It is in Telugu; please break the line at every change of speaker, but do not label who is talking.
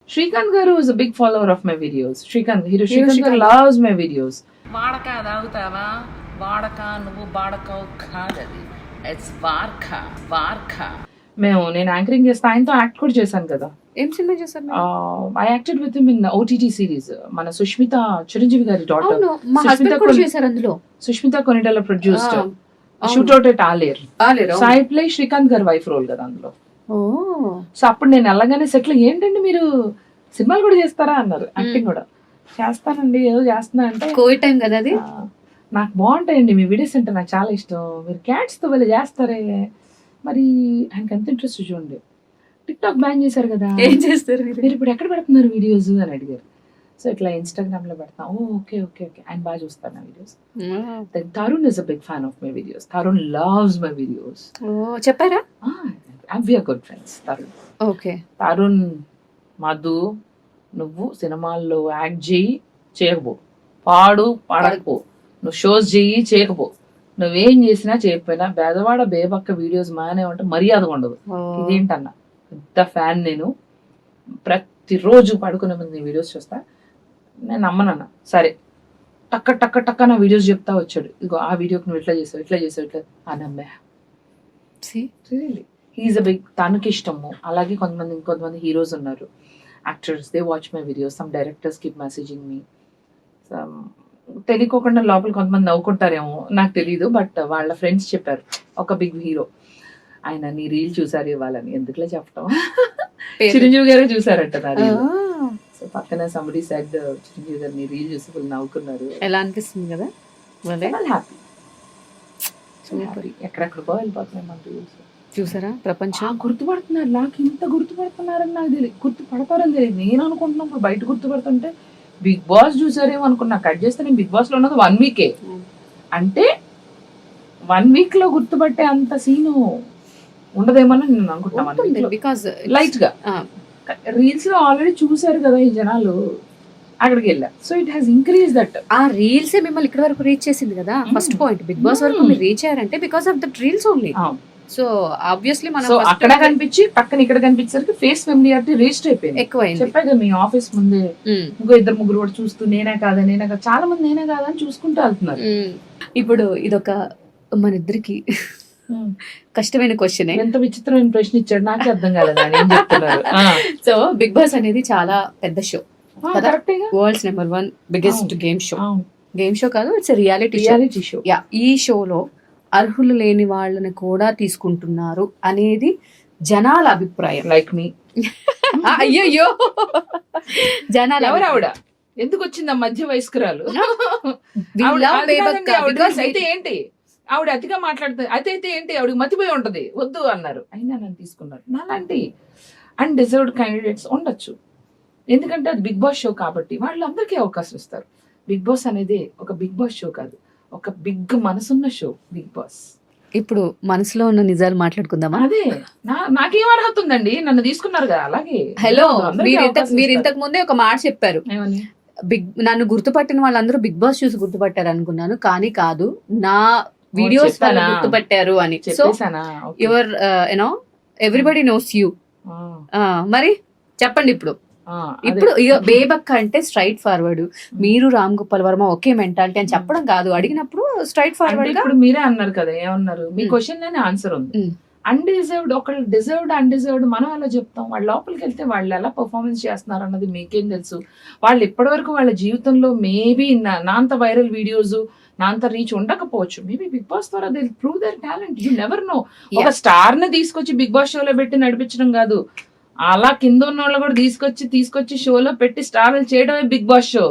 Srikanth garu is a big follower of my videos. Srikanth garu loves my videos.
వాడక తాగుతావా వాడక నువ్వు వాడకవు కాదది ఇట్స్ వార్క
నేను యాంకరింగ్ చేస్తా, ఆయనతో యాక్ట్ కూడా చేశాను కదా.
ఏం సినిమా చేశారు?
I acted with him in OTT series. మన సుష్మిత, చిరంజీవి గారి డాటర్.
అవును, మా హస్బెండ్ కూడా చేశారు అందులో.
Sushmita Konidela produced shoot out at Alair. So I play Srikanth గారి వైఫ్ రోల్ కదా అందులో. సో అప్పుడు నేను వెళ్ళగానే సెటిల్, ఏంటండి మీరు సినిమాలు కూడా చేస్తారా అన్నారు. యాక్టింగ్ కూడా చేస్తానండి, ఏదో చేస్తున్నా అంటే.
కోవిడ్ టైం కదా అది.
నాకు బాగుంటాయండి మీ వీడియోస్ అంటే, నాకు చాలా ఇష్టం. మీరు క్యాట్స్ తో వెళ్ళి చేస్తారే, మరి ఆయనకి ఎంత ఇంట్రెస్ట్ చూడండి. టిక్టాక్ బ్యాన్ చేశారు కదా,
ఏం చేస్తారు
మీరు ఇప్పుడు ఎక్కడ పెడుతున్నారు వీడియోస్ అని అడిగారు. సో ఇట్లా ఇన్స్టాగ్రామ్ లో పెడతాం. ఓకే ఓకే ఓకే, ఆయన బాగా చూస్తారు నా videos. Tarun is a big fan of my videos. Tarun loves my videos.
చెప్పారా?
We are good friends. Tarun,
okay.
Tarun, Madhu, నువ్వు సినిమాల్లో యాక్ట్ చేయి, చేయకపో, పాడకపో, నువ్వు షోస్ చెయ్యి, చేయకపో, నువ్వేం చేసినా చేయకపోయినా బెదవాడ బేబక్క వీడియోస్ మానే ఉంటే మర్యాదగా ఉండదు. ఇదేంటన్నా, పెద్ద ఫ్యాన్ నేను. ప్రతిరోజు పడుకునే ముందు నీ వీడియోస్ చూస్తా. నేను నమ్మనన్నా. సరే, టక్క టక్క టక్క నా వీడియోస్ చెప్తా వచ్చాడు. ఇగో ఆ వీడియోకి నువ్వు ఇట్లా చేసావు ఇట్లా ఆ నమ్మా. హీఈస్ అ బిగ్, తనకి ఇష్టము. అలాగే ఇంకొంతమంది హీరోస్ ఉన్నారు, actors. They watch my videos. Some directors keep messaging me. తెలియకోకుండా లోపల కొంతమంది నవ్వుకుంటారేమో, నాకు తెలీదు. బట్ వాళ్ళ ఫ్రెండ్స్ చెప్పారు, ఒక బిగ్ హీరో ఆయన నీ రీల్ చూసారు ఇవ్వాలని. ఎందుకులే చెప్పటం, చిరంజీవి గారే చూసారంట నా రీల్. సో పక్కన సంబడి సెడ్, చిరంజీవి గారు నీ రీల్ చూసి వాళ్ళు నవ్వుకున్నారు.
ఎలా అనిపిస్తుంది కదా,
హ్యాపీ. ఎక్కడెక్కడికో వెళ్ళిపోతున్నాయి మన రీల్స్.
చూసారా ప్రపంచం
గుర్తుపడుతున్నారు. నాకు ఇంత గుర్తుపడుతున్నారని నాకు తెలియదు, గుర్తుపడతారని తెలియదు. నేను అనుకుంటున్నప్పుడు బయట గుర్తుపడుతుంటే బిగ్ బాస్ చూసారేమో అనుకున్నా. కట్ చేస్తే నేను బిగ్ బాస్ లో ఉన్నది 1 వీకే. అంటే 1 వీక్ లో గుర్తుపట్టే అంత సీను ఉండదేమని నేను అనుకుంటున్నాను.
బికాజ్
లైట్ గా రీల్స్ లో ఆల్రెడీ చూసారు కదా ఈ జనాలు, అక్కడికి వెళ్ళా. So it has increase that.
ఆ రీల్స్ మిమ్మల్ని ఇక్కడ వరకు రీచ్ చేసింది కదా. ఫస్ట్ పాయింట్, బిగ్ బాస్ వరకు మీరు రీచ్ అయ్యారంటే because of that reels only. So obviously మనం
అక్కడ కనిపించి పక్కన ఇక్కడ కనిపించేసరికి ఫేస్ ఫెమిలియారిటీ రిజిస్టర్ అయిపోయింది.
ఎక్కువైంది.
చెప్పాక మీ ఆఫీస్ ముందే ఇంకో 2-3 కూడా చూస్తూ నేనే కాదా చాలా మంది నేనే కాదా అని చూసుకుంటూ వెళ్తున్నారు.
ఇప్పుడు ఇదొక మన ఇద్దరికి కష్టమైన క్వశ్చన్.
ఎంత విచిత్రమైన ప్రశ్న ఇచ్చాడు, నాకే అర్థం కాలేదు ఆయన ఏం చెప్తున్నారు.
సో బిగ్ బాస్ అనేది చాలా పెద్ద show, world's number 1 biggest game show కాదు, ఇట్స్ రియాలిటీ షో. యా, ఈ షోలో అర్హులు లేని వాళ్ళని కూడా తీసుకుంటున్నారు అనేది జనాల అభిప్రాయం.
లైక్ మీ.
అయ్యో, జనాల
ఆవిడ ఎందుకు వచ్చింది మధ్య వయస్కురాలు? అయితే ఏంటి ఆవిడ అతిగా మాట్లాడుతుంది, అయితే ఏంటి ఆవిడకి మతిపోయి ఉంటది, వద్దు అన్నారు. అయినా నన్ను తీసుకున్నారు. నాలాంటి అన్డిజర్వ్డ్ క్యాండిడేట్స్ ఉండొచ్చు, ఎందుకంటే అది బిగ్ బాస్ షో కాబట్టి వాళ్ళందరికీ అవకాశం ఇస్తారు. బిగ్ బాస్ అనేది ఒక బిగ్ బాస్ షో కాదు, ఒక బిగ్ మనసున్న షో బిగ్ బాస్.
ఇప్పుడు మనసులో ఉన్న నిజాలు మాట్లాడుకుందామా?
అదే నాకేం అర్హత ఉందండి, నన్ను తీసుకున్నారు కదా. అలాగే
హలో, మీరు ఇంతకు ముందే ఒక మాట చెప్పారు, నన్ను గుర్తుపట్టిన వాళ్ళందరూ బిగ్ బాస్ చూసి గుర్తుపట్టారు అనుకున్నాను, కానీ కాదు, నా వీడియోస్ గుర్తుపట్టారు అని. So your you know everybody knows you. మరి చెప్పండి ఇప్పుడు. ఇప్పుడు బేబక్క అంటే స్ట్రైట్ ఫార్వర్డ్, మీరు రామ్ గోపాల్ వర్మ ఒకే మెంటాలిటీ అని చెప్పడం కాదు, అడిగినప్పుడు స్ట్రైట్ ఫార్వర్డ్.
ఇప్పుడు మీరే అన్నారు కదా, ఏమన్నారు, మీ క్వశ్చన్ లోనే ఆన్సర్ ఉంది. అన్డిజర్వ్డ్, ఒకళ్ళు డిజర్వ్డ్ అన్డిజర్వ్డ్ మనం ఎలా చెప్తాం? వాళ్ళ లోపలికి వెళ్తే వాళ్ళు ఎలా పర్ఫార్మెన్స్ చేస్తున్నారు అన్నది మీకేం తెలుసు? వాళ్ళు ఇప్పటివరకు వాళ్ళ జీవితంలో మేబీ నా అంత వైరల్ వీడియోస్, నా అంత రీచ్ ఉండకపోవచ్చు. మేబీ బిగ్ బాస్ ద్వారా they prove their talent. You never know. ఒక స్టార్ ని తీసుకొచ్చి బిగ్ బాస్ షోలో పెట్టి నడిపించడం కాదు, అలా కింద ఉన్న వాళ్ళు కూడా తీసుకొచ్చి షోలో పెట్టి స్టార్లు చేయడమే బిగ్ బాస్ షో.